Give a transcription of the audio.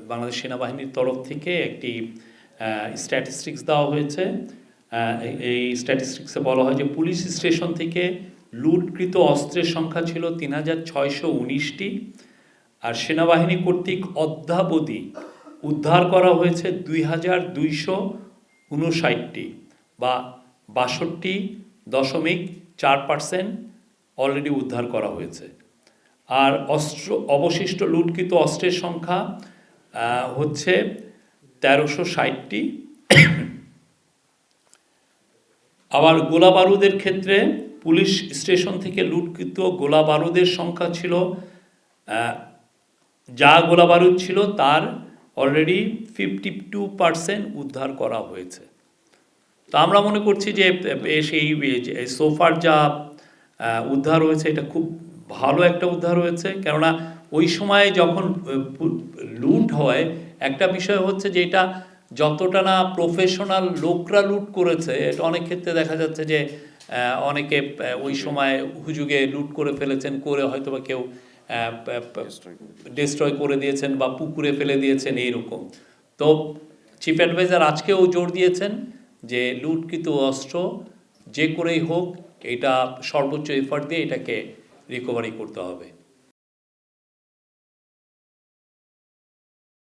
বাংলাদেশ সেনাবাহিনীর তরফ থেকে একটি স্ট্যাটিস্টিক্স দেওয়া হয়েছে। এই স্ট্যাটিস্টিক্সে বলা হয় যে পুলিশ স্টেশন থেকে লুটকৃত অস্ত্রের সংখ্যা ছিল 3619টি, আর সেনাবাহিনী কর্তৃক অদ্যাবধি উদ্ধার করা হয়েছে 2259টি বা 62.4% অলরেডি উদ্ধার করা হয়েছে। আর অবশিষ্ট লুটকৃত অস্ত্রের সংখ্যা হচ্ছে 1360টি। আবার গোলা বারুদের ক্ষেত্রে পুলিশ স্টেশন থেকে লুটকৃত গোলা বারুদের সংখ্যা ছিল, যা গোলা বারুদ ছিল তার অলরেডি 52% উদ্ধার করা হয়েছে। তো আমরা মনে করছি যে সেই সোফার যা উদ্ধার হয়েছে এটা খুব ভালো একটা উদ্ধার হয়েছে, কেননা ওই সময় যখন লুট হয় একটা বিষয় হচ্ছে যে এটা যতটা না প্রফেশনাল লোকরা লুট করেছে, এটা অনেক ক্ষেত্রে দেখা যাচ্ছে যে অনেকে ওই সময় হুজুগে লুট করে ফেলেছেন, করে হয়তো বা কেউ ডিস্ট্রয় করে দিয়েছেন বা পুকুরে ফেলে দিয়েছেন এইরকম। তো চিফ অ্যাডভাইজার আজকেও জোর দিয়েছেন যে লুটকৃত অস্ত্র যে করেই হোক এটা সর্বোচ্চ এফার্ট দিয়ে এটাকে রিকভারি করতে হবে।